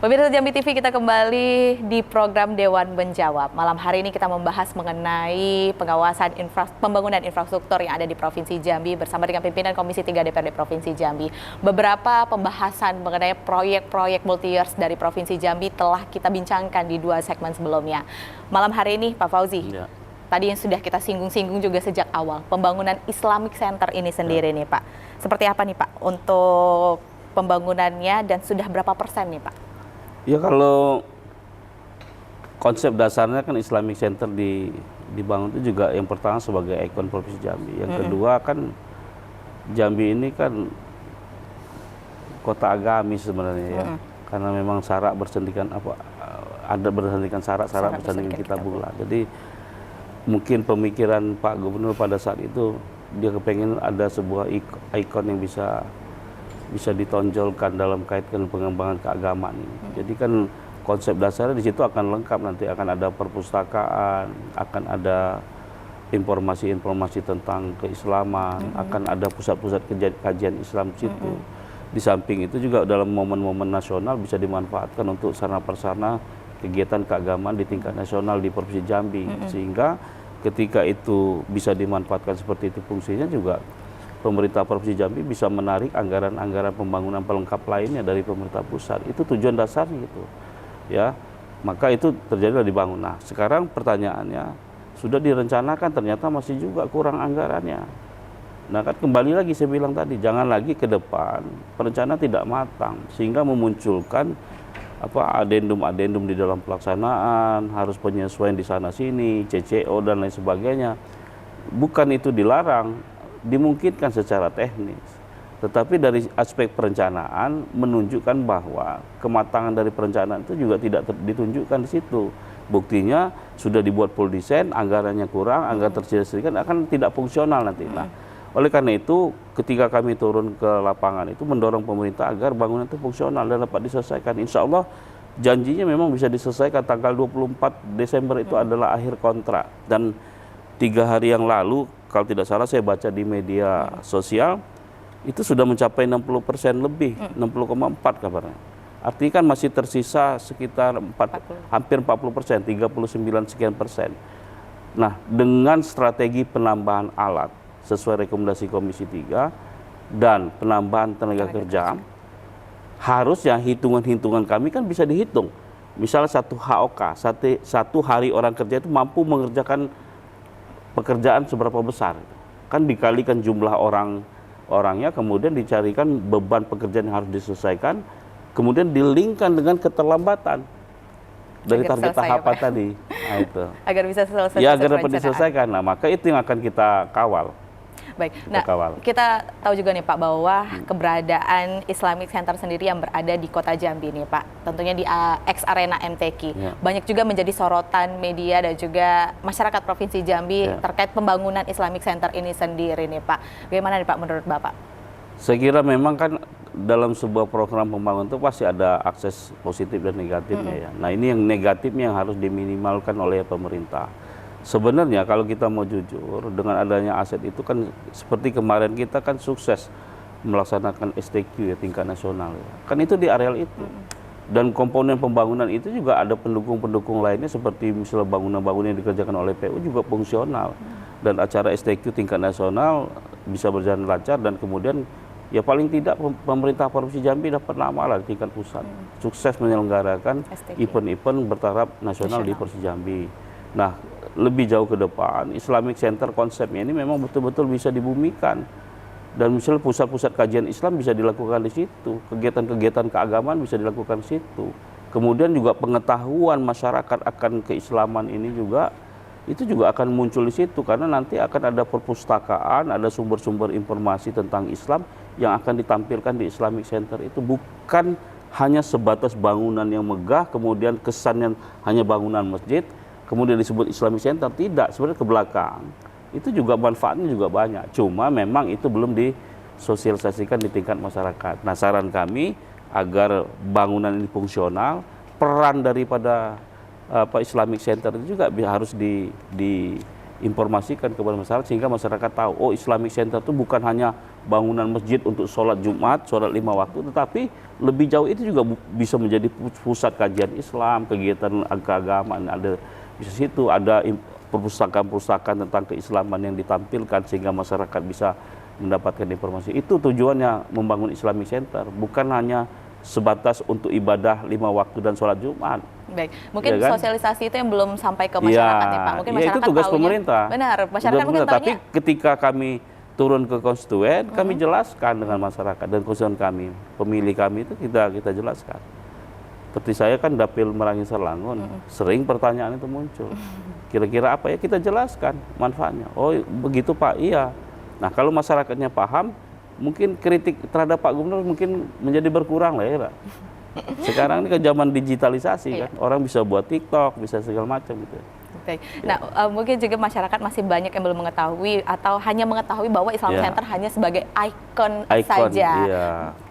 Pemirsa Jambi TV, kita kembali di program Dewan Menjawab. Malam hari ini kita membahas mengenai pengawasan pembangunan infrastruktur yang ada di Provinsi Jambi bersama dengan pimpinan Komisi 3 DPRD Provinsi Jambi. Beberapa pembahasan mengenai proyek-proyek multi-years dari Provinsi Jambi telah kita bincangkan di 2 segmen sebelumnya. Malam hari ini, Pak Fauzi, tadi yang sudah kita singgung-singgung juga sejak awal, pembangunan Islamic Center ini sendiri nih Pak. Seperti apa nih Pak untuk pembangunannya dan sudah berapa persen nih Pak? Ya, kalau konsep dasarnya kan Islamic Center dibangun itu juga yang pertama sebagai ikon Provinsi Jambi. Yang kedua kan Jambi ini kan kota agamis sebenarnya ya. Karena memang syarat bersendikan ada bersendikan syarat bersendikan Kitabullah. Jadi mungkin pemikiran Pak Gubernur pada saat itu dia kepengen ada sebuah ikon yang bisa ditonjolkan dalam kaitan pengembangan keagamaan ini. Jadi kan konsep dasarnya di situ akan lengkap, nanti akan ada perpustakaan, akan ada informasi-informasi tentang keislaman, akan ada pusat-pusat kajian Islam di situ. Di samping itu juga dalam momen-momen nasional bisa dimanfaatkan untuk sarana-prasarana kegiatan keagamaan di tingkat nasional di Provinsi Jambi. Sehingga ketika itu bisa dimanfaatkan seperti itu fungsinya juga pemerintah Provinsi Jambi bisa menarik anggaran-anggaran pembangunan pelengkap lainnya dari pemerintah pusat. Itu tujuan dasarnya gitu. Ya. Maka itu terjadilah dibangun. Nah, sekarang pertanyaannya, sudah direncanakan ternyata masih juga kurang anggarannya. Nah, kan kembali lagi saya bilang tadi, jangan lagi ke depan perencanaan tidak matang sehingga memunculkan adendum-adendum di dalam pelaksanaan, harus penyesuaian di sana sini, CCO dan lain sebagainya. Bukan itu dilarang, dimungkinkan secara teknis, tetapi dari aspek perencanaan menunjukkan bahwa kematangan dari perencanaan itu juga tidak ditunjukkan di situ. Buktinya sudah dibuat full desain, anggarannya kurang, anggaran tersedia akan tidak fungsional nanti. Nah, oleh karena itu ketika kami turun ke lapangan itu mendorong pemerintah agar bangunan itu fungsional dan dapat diselesaikan. Insya Allah janjinya memang bisa diselesaikan tanggal 24 Desember itu adalah akhir kontrak. Dan 3 hari yang lalu, kalau tidak salah saya baca di media sosial, itu sudah mencapai 60% lebih, 60,4 kabarnya. Artinya kan masih tersisa sekitar hampir 40%, 39 sekian persen. Nah, dengan strategi penambahan alat sesuai rekomendasi Komisi 3 dan penambahan tenaga kerja, harusnya hitungan-hitungan kami kan bisa dihitung. Misalnya satu HOK, satu hari orang kerja itu mampu mengerjakan pekerjaan seberapa besar, kan dikalikan jumlah orangnya, kemudian dicarikan beban pekerjaan yang harus diselesaikan, kemudian dilingkan dengan keterlambatan dari target tahapan tadi. Nah, itu agar bisa selesai. Ya, agar dapat diselesaikan. Nah, maka itu yang akan kita kawal. Baik, nah kita tahu juga nih Pak bahwa keberadaan Islamic Center sendiri yang berada di Kota Jambi nih Pak, tentunya di X Arena MTQ, banyak juga menjadi sorotan media dan juga masyarakat Provinsi Jambi terkait pembangunan Islamic Center ini sendiri nih Pak. Bagaimana nih Pak menurut Bapak? Saya kira memang kan dalam sebuah program pembangunan itu pasti ada akses positif dan negatifnya ya. Nah, ini yang negatifnya yang harus diminimalkan oleh pemerintah. Sebenarnya kalau kita mau jujur, dengan adanya aset itu kan seperti kemarin kita kan sukses melaksanakan STQ ya, tingkat nasional ya. Kan itu di areal itu. Dan komponen pembangunan itu juga ada pendukung-pendukung lainnya seperti misalnya bangunan-bangunan yang dikerjakan oleh PU juga fungsional. Dan acara STQ tingkat nasional bisa berjalan lancar dan kemudian ya paling tidak pemerintah Provinsi Jambi dapat nama lah di tingkat pusat. Sukses menyelenggarakan event-event bertaraf nasional di Provinsi Jambi. Nah, lebih jauh ke depan, Islamic Center konsepnya ini memang betul-betul bisa dibumikan. Dan misalnya pusat-pusat kajian Islam bisa dilakukan di situ, kegiatan-kegiatan keagamaan bisa dilakukan di situ. Kemudian juga pengetahuan masyarakat akan keislaman ini juga, itu juga akan muncul di situ. Karena nanti akan ada perpustakaan, ada sumber-sumber informasi tentang Islam yang akan ditampilkan di Islamic Center itu. Bukan hanya sebatas bangunan yang megah, kemudian kesannya hanya bangunan masjid, kemudian disebut Islamic Center, tidak, sebenarnya ke belakang. Itu juga manfaatnya juga banyak. Cuma memang itu belum disosialisasikan di tingkat masyarakat. Nah, saran kami agar bangunan ini fungsional, peran daripada Islamic Center itu juga harus informasikan kepada masyarakat sehingga masyarakat tahu, oh Islamic Center itu bukan hanya bangunan masjid untuk sholat Jumat, sholat 5 waktu, tetapi lebih jauh itu juga bisa menjadi pusat kajian Islam, kegiatan keagamaan, ada di situ ada perpustakaan-perpustakaan tentang keislaman yang ditampilkan sehingga masyarakat bisa mendapatkan informasi. Itu tujuannya membangun Islamic Center, bukan hanya sebatas untuk ibadah 5 waktu dan sholat Jumat. Baik, mungkin Ya kan? sosialisasi itu yang belum sampai ke masyarakat ya Pak. Mungkin masyarakat itu tugas taunya, pemerintah. benar, masyarakat mungkin Tapi taunya, ketika kami turun ke konstituen, kami jelaskan dengan masyarakat dan konstituen kami, pemilih kami itu kita jelaskan. Seperti saya kan dapil Merangin Serlangun, sering pertanyaan itu muncul. Kira-kira apa ya, kita jelaskan manfaatnya. Oh begitu Pak, iya. Nah kalau masyarakatnya paham, mungkin kritik terhadap Pak Gubernur mungkin menjadi berkurang lah ya Pak. Sekarang ini ke zaman digitalisasi kan, orang bisa buat TikTok, bisa segala macam gitu. Baik. Nah, mungkin juga masyarakat masih banyak yang belum mengetahui atau hanya mengetahui bahwa Islamic Center hanya sebagai ikon saja,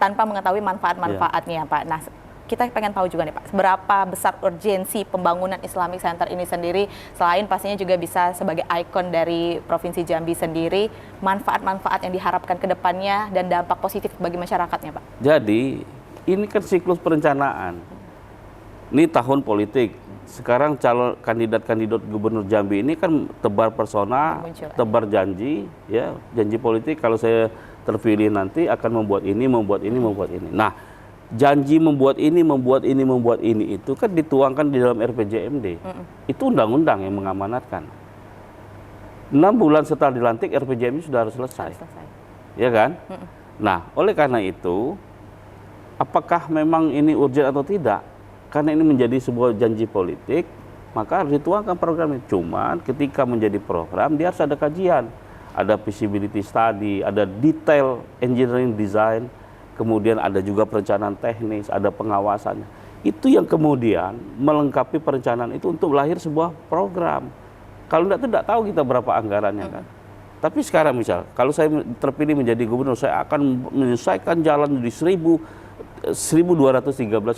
tanpa mengetahui manfaat-manfaatnya Pak. Nah, kita pengen tahu juga nih Pak, seberapa besar urgensi pembangunan Islamic Center ini sendiri, selain pastinya juga bisa sebagai ikon dari Provinsi Jambi sendiri, manfaat-manfaat yang diharapkan ke depannya dan dampak positif bagi masyarakatnya Pak. Jadi, ini kan siklus perencanaan. Ini tahun politik. Sekarang calon kandidat-kandidat gubernur Jambi ini kan tebar persona, tebar janji, ya, janji politik. Kalau saya terpilih nanti akan membuat ini, membuat ini, membuat ini. Nah, janji membuat ini, membuat ini, membuat ini itu kan dituangkan di dalam RPJMD. Itu undang-undang yang mengamanatkan. 6 bulan setelah dilantik RPJMD sudah harus selesai. Ya kan? Nah, oleh karena itu, apakah memang ini urgent atau tidak? Karena ini menjadi sebuah janji politik, maka harus dituangkan program ini. Cuman ketika menjadi program, dia harus ada kajian. Ada feasibility study, ada detail engineering design, kemudian ada juga perencanaan teknis, ada pengawasannya. Itu yang kemudian melengkapi perencanaan itu untuk lahir sebuah program. Kalau tidak tahu kita berapa anggarannya kan. Tapi sekarang misal, kalau saya terpilih menjadi gubernur, saya akan menyelesaikan jalan di 1.213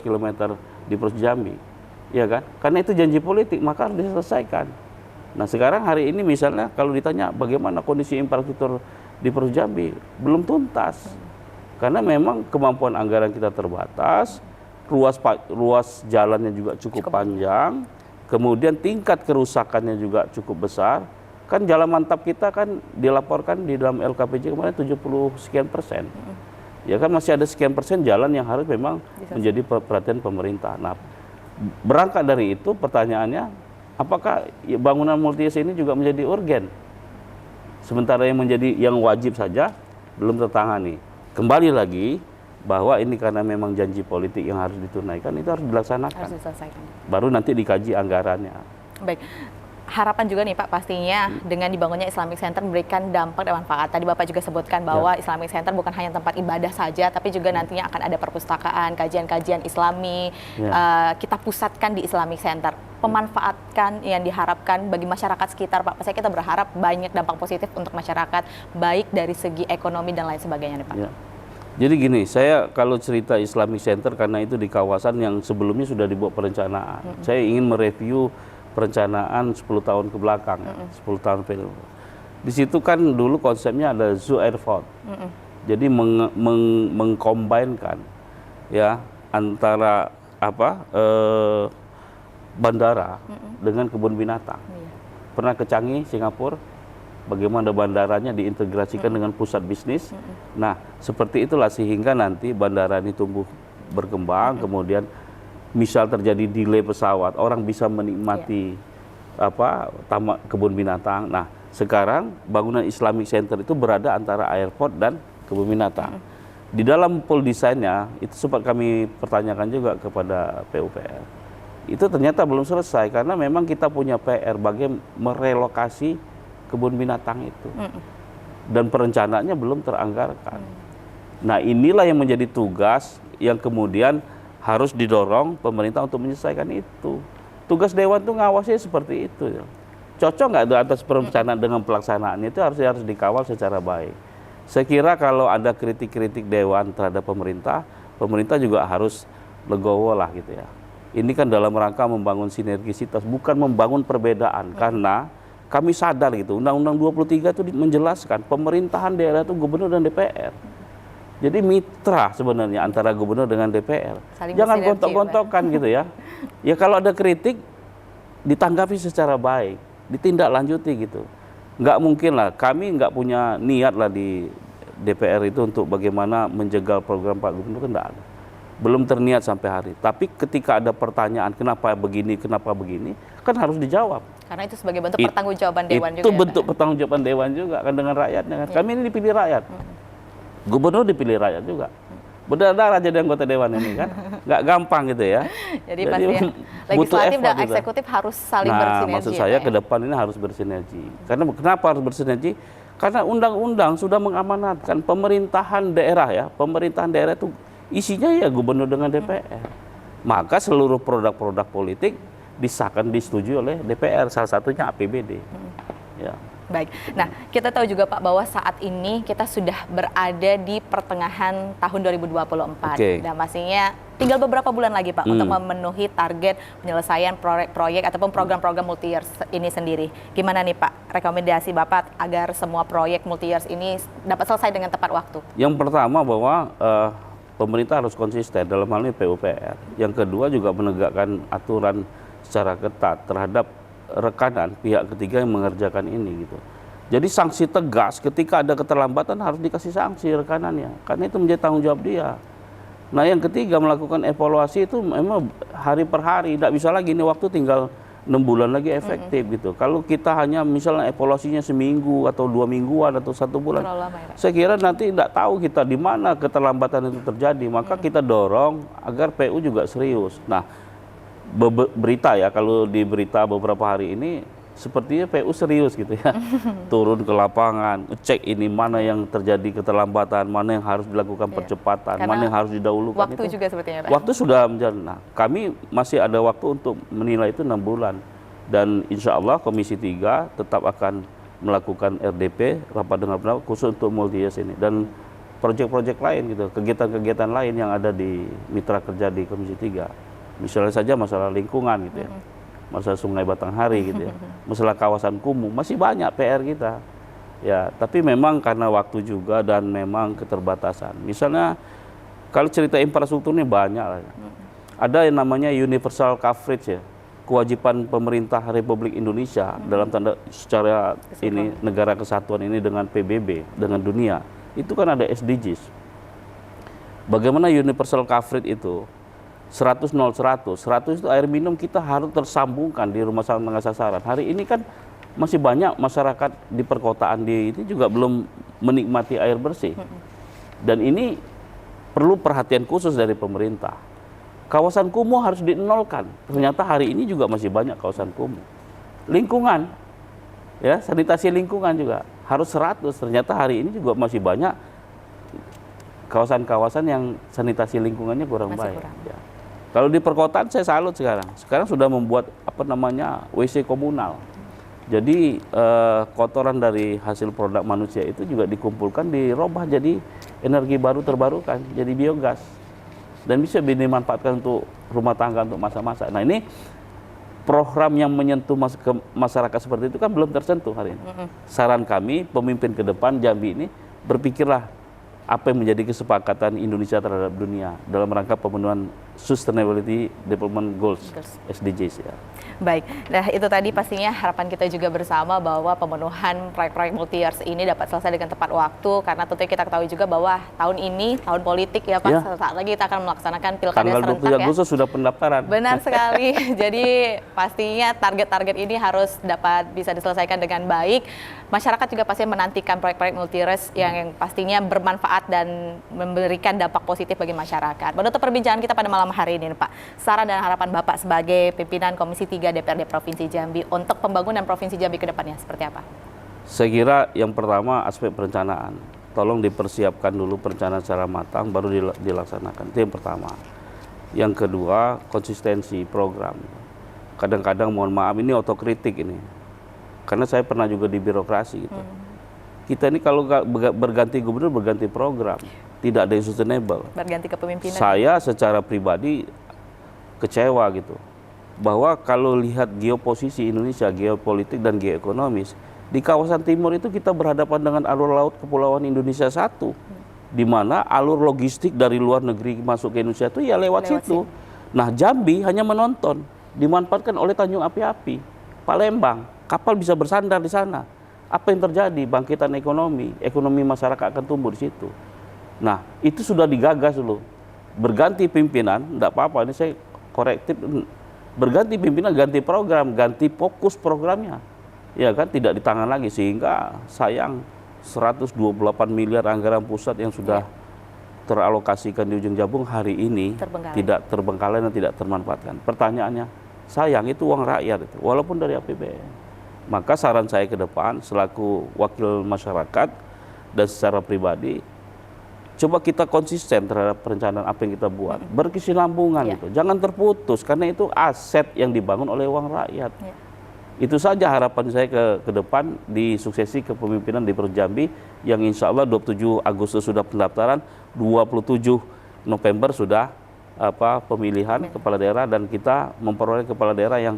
km di Provinsi Jambi, ya kan? Karena itu janji politik, maka harus diselesaikan. Nah sekarang hari ini misalnya kalau ditanya bagaimana kondisi infrastruktur di Provinsi Jambi, belum tuntas. Karena memang kemampuan anggaran kita terbatas, ruas jalannya juga cukup panjang, kemudian tingkat kerusakannya juga cukup besar. Kan jalan mantap kita kan dilaporkan di dalam LKPJ kemarin 70 sekian persen. Ya kan masih ada sekian persen jalan yang harus memang menjadi perhatian pemerintah. Nah, berangkat dari itu pertanyaannya, apakah bangunan multi-use ini juga menjadi urgen? Sementara yang wajib saja belum tertangani. Kembali lagi bahwa ini karena memang janji politik yang harus ditunaikan, itu harus dilaksanakan. Harus diselesaikan. Baru nanti dikaji anggarannya. Baik. Harapan juga nih Pak, pastinya dengan dibangunnya Islamic Center memberikan dampak dan manfaat. Tadi Bapak juga sebutkan bahwa Islamic Center bukan hanya tempat ibadah saja, tapi juga nantinya akan ada perpustakaan, kajian-kajian Islami, kita pusatkan di Islamic Center. Pemanfaatkan yang diharapkan bagi masyarakat sekitar Pak. Pasti kita berharap banyak dampak positif untuk masyarakat, baik dari segi ekonomi dan lain sebagainya nih Pak. Ya. Jadi gini, saya kalau cerita Islamic Center karena itu di kawasan yang sebelumnya sudah dibuat perencanaan. Saya ingin mereview perencanaan 10 tahun ke belakang, 10 tahun ke belakang. Di situ kan dulu konsepnya ada zoo airport. Jadi mengkombinkan ya antara bandara dengan kebun binatang. Pernah ke Changi, Singapura, bagaimana bandaranya diintegrasikan dengan pusat bisnis. Nah, seperti itulah sehingga nanti bandara ini tumbuh berkembang, kemudian misal terjadi delay pesawat, orang bisa menikmati taman kebun binatang. Nah, sekarang bangunan Islamic Center itu berada antara airport dan kebun binatang. Di dalam pool desainnya, itu sempat kami pertanyakan juga kepada PUPR. Itu ternyata belum selesai karena memang kita punya PR bagaimana merelokasi kebun binatang itu. Dan perencanaannya belum teranggarkan. Nah, inilah yang menjadi tugas yang kemudian harus didorong pemerintah untuk menyelesaikan itu. Tugas Dewan itu ngawasnya seperti itu. Cocok nggak itu atas perencanaan dengan pelaksanaan itu harus dikawal secara baik. Saya kira kalau ada kritik-kritik Dewan terhadap pemerintah, pemerintah juga harus legowo lah gitu ya. Ini kan dalam rangka membangun sinergisitas, bukan membangun perbedaan. Karena kami sadar gitu, Undang-Undang 23 itu menjelaskan pemerintahan daerah itu gubernur dan DPR. Jadi mitra sebenarnya antara gubernur dengan DPR. Saling Jangan bersinergi, gontok-gontokan gitu ya. Ya kalau ada kritik, ditanggapi secara baik, ditindaklanjuti gitu. Nggak mungkin lah, kami nggak punya niat lah di DPR itu untuk bagaimana menjegal program Pak Gubernur, kan nggak ada. Belum terniat sampai hari. Tapi ketika ada pertanyaan kenapa begini, kan harus dijawab. Karena itu sebagai bentuk pertanggungjawaban Dewan juga. Itu Ya, bentuk Pak? pertanggungjawaban Dewan juga kan dengan rakyatnya kan. Kami ini dipilih rakyat. Gubernur dipilih rakyat juga. Berdarah jadi anggota Dewan ini kan. Nggak gampang gitu ya. Jadi pastinya butuh legislatif dan effort gitu. eksekutif harus saling Nah, bersinergi. maksud ya, saya Pak, ke ya? depan ini harus bersinergi. Karena kenapa harus bersinergi? Karena undang-undang sudah mengamanatkan pemerintahan daerah ya. Pemerintahan daerah itu isinya ya gubernur dengan DPR. Maka seluruh produk-produk politik disahkan, disetujui oleh DPR. Salah satunya APBD. Ya. Baik. Nah, kita tahu juga Pak bahwa saat ini kita sudah berada di pertengahan tahun 2024. Oke. Dan pastinya tinggal beberapa bulan lagi Pak untuk memenuhi target penyelesaian proyek-proyek ataupun program-program multi-years ini sendiri. Gimana nih Pak rekomendasi Bapak agar semua proyek multi-years ini dapat selesai dengan tepat waktu? Yang pertama bahwa pemerintah harus konsisten dalam hal ini PUPR. Yang kedua juga menegakkan aturan secara ketat terhadap rekanan pihak ketiga yang mengerjakan ini gitu. Jadi sanksi tegas ketika ada keterlambatan harus dikasih sanksi rekanannya, karena itu menjadi tanggung jawab dia. Nah yang ketiga melakukan evaluasi itu memang hari per hari, tidak bisa lagi ini waktu tinggal 6 bulan lagi efektif gitu. Kalau kita hanya misalnya evaluasinya seminggu atau 2 mingguan atau 1 bulan, Terlalu lama ya, Pak? saya kira nanti tidak tahu kita di mana keterlambatan itu terjadi. Maka kita dorong agar PU juga serius. Nah berita ya, kalau di berita beberapa hari ini sepertinya PU serius gitu ya, turun ke lapangan, cek ini mana yang terjadi keterlambatan, mana yang harus dilakukan percepatan, Karena mana yang harus didahulukan. Waktu itu juga sepertinya Pak. waktu sudah menjalan. Nah, kami masih ada waktu untuk menilai itu 6 bulan, dan insya Allah Komisi 3 tetap akan melakukan RDP, rapat dengar pendapat khusus untuk multi-years ini, dan proyek-proyek lain gitu, kegiatan-kegiatan lain yang ada di mitra kerja di Komisi 3. Misalnya saja masalah lingkungan gitu ya, masalah Sungai Batanghari gitu ya, masalah kawasan kumuh, masih banyak PR kita. Ya, tapi memang karena waktu juga dan memang keterbatasan. Misalnya kalau cerita infrastruktur ini banyak lah. Ada yang namanya universal coverage ya, kewajiban pemerintah Republik Indonesia dalam tanda secara ini negara kesatuan ini dengan PBB, dengan dunia. Itu kan ada SDGs. Bagaimana universal coverage itu? 100 itu air minum kita harus tersambungkan di rumah tangga sasaran. Hari ini kan masih banyak masyarakat di perkotaan di ini juga belum menikmati air bersih. Dan ini perlu perhatian khusus dari pemerintah. Kawasan kumuh harus dinolkan. Ternyata hari ini juga masih banyak kawasan kumuh. Lingkungan, ya sanitasi lingkungan juga harus 100. Ternyata hari ini juga masih banyak kawasan-kawasan yang sanitasi lingkungannya kurang Masih baik. kurang. Ya. Kalau di perkotaan saya salut sekarang. Sekarang sudah membuat apa namanya WC komunal. Jadi kotoran dari hasil produk manusia itu juga dikumpulkan, dirubah jadi energi baru terbarukan, jadi biogas. Dan bisa dimanfaatkan untuk rumah tangga, untuk masak-masak. Nah ini program yang menyentuh masyarakat seperti itu kan belum tersentuh hari ini. Saran kami, pemimpin ke depan Jambi ini, berpikirlah apa yang menjadi kesepakatan Indonesia terhadap dunia dalam rangka pemenuhan Sustainability Development Goals, SDGs ya. Baik, nah itu tadi pastinya harapan kita juga bersama bahwa pemenuhan proyek-proyek multi-years ini dapat selesai dengan tepat waktu, karena tentunya kita ketahui juga bahwa tahun ini tahun politik ya Pak, Ya. Saat lagi kita akan melaksanakan pilkada Tanggal serentak 20 ya. Agustus sudah pendaftaran. Benar sekali, jadi pastinya target-target ini harus dapat bisa diselesaikan dengan baik. Masyarakat juga pasti menantikan proyek-proyek multi-years yang pastinya bermanfaat dan memberikan dampak positif bagi masyarakat. Menutup perbincangan kita pada malam hari ini Pak, saran dan harapan Bapak sebagai pimpinan Komisi 3 DPRD Provinsi Jambi untuk pembangunan Provinsi Jambi ke depannya seperti apa? Saya kira yang pertama aspek perencanaan. Tolong dipersiapkan dulu perencanaan secara matang baru dilaksanakan. Itu yang pertama. Yang kedua, konsistensi program. Kadang-kadang mohon maaf ini otokritik ini. Karena saya pernah juga di birokrasi gitu. Kita ini kalau berganti gubernur berganti program, tidak ada yang sustainable. Berganti kepemimpinan. Saya secara pribadi kecewa gitu. bahwa kalau lihat geoposisi Indonesia, geopolitik dan geoekonomis, di kawasan timur itu kita berhadapan dengan alur laut Kepulauan Indonesia satu, di mana alur logistik dari luar negeri masuk ke Indonesia itu ya lewat situ. Nah, Jambi hanya menonton, dimanfaatkan oleh Tanjung Api-Api, Palembang, kapal bisa bersandar di sana. Apa yang terjadi? Bangkitan ekonomi masyarakat akan tumbuh di situ. Nah, itu sudah digagas dulu. Berganti pimpinan, enggak apa-apa, ini saya korektif. Berganti pimpinan, ganti program, ganti fokus programnya. Ya kan, tidak di tangan lagi, sehingga sayang 128 miliar anggaran pusat yang sudah teralokasikan di Ujung Jabung hari ini tidak terbengkalai dan tidak termanfaatkan. Pertanyaannya, sayang itu uang rakyat itu, walaupun dari APBN. Maka saran saya ke depan selaku wakil masyarakat dan secara pribadi, coba kita konsisten terhadap perencanaan apa yang kita buat, berkesinambungan gitu. Jangan terputus karena itu aset yang dibangun oleh uang rakyat. Itu saja harapan saya ke depan di suksesi kepemimpinan di Provinsi Jambi yang insya Allah 27 Agustus sudah pendaftaran, 27 November sudah pemilihan kepala daerah dan kita memperoleh kepala daerah yang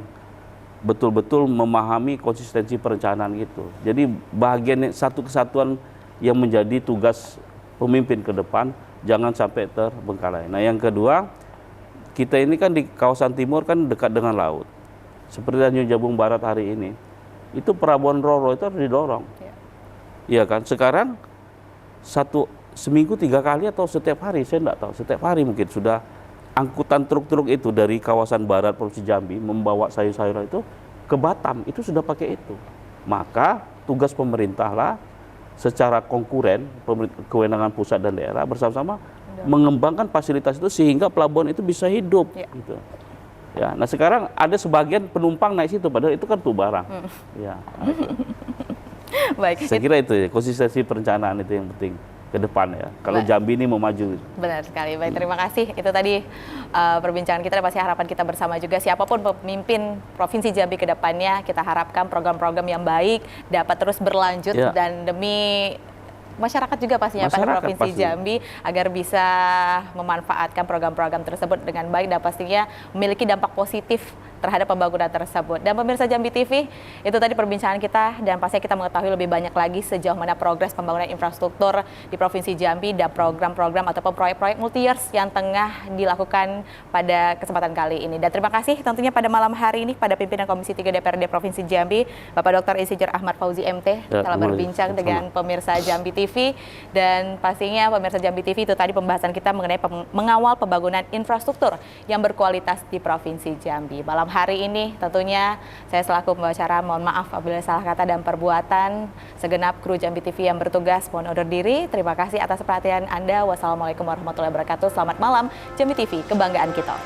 betul-betul memahami konsistensi perencanaan itu. Jadi bagian satu kesatuan yang menjadi tugas pemimpin ke depan jangan sampai terbengkalai. Nah, yang kedua, kita ini kan di kawasan timur kan dekat dengan laut. Seperti Tanjung Jabung Barat hari ini, itu pelabuhan Roro itu harus didorong. Iya kan? Sekarang seminggu 3 kali atau setiap hari, saya enggak tahu. Setiap hari mungkin sudah angkutan truk-truk itu dari kawasan barat Provinsi Jambi membawa sayur-sayuran itu ke Batam, itu sudah pakai itu. Maka tugas pemerintah lah secara konkuren, kewenangan pusat dan daerah bersama-sama mengembangkan fasilitas itu sehingga pelabuhan itu bisa hidup. Gitu. Ya, nah sekarang ada sebagian penumpang naik situ, padahal itu kan tuh barang. Ya, baik. Saya kira itu ya, konsistensi perencanaan itu yang penting ke depan ya. Kalau Jambi ini mau maju. Benar sekali. Baik, terima kasih. Itu tadi perbincangan kita dan pasti harapan kita bersama juga. Siapapun pemimpin Provinsi Jambi ke depannya, kita harapkan program-program yang baik dapat terus berlanjut dan demi masyarakat juga pastinya pada Provinsi Jambi agar bisa memanfaatkan program-program tersebut dengan baik dan pastinya memiliki dampak positif terhadap pembangunan tersebut. Dan pemirsa Jambi TV, itu tadi perbincangan kita dan pastinya kita mengetahui lebih banyak lagi sejauh mana progres pembangunan infrastruktur di Provinsi Jambi dan program-program ataupun proyek-proyek multi-years yang tengah dilakukan pada kesempatan kali ini. Dan terima kasih tentunya pada malam hari ini pada pimpinan Komisi 3 DPRD Provinsi Jambi, Bapak Dr. Insinyur Ahmad Fauzi MT, telah berbincang dengan pemirsa Jambi TV. Dan pastinya pemirsa Jambi TV, itu tadi pembahasan kita mengenai mengawal pembangunan infrastruktur yang berkualitas di Provinsi Jambi. Malam hari ini tentunya saya selaku pembawa acara mohon maaf apabila salah kata dan perbuatan. Segenap kru Jambi TV yang bertugas mohon undur diri. Terima kasih atas perhatian Anda. Wassalamualaikum warahmatullahi wabarakatuh. Selamat malam Jambi TV, kebanggaan kita.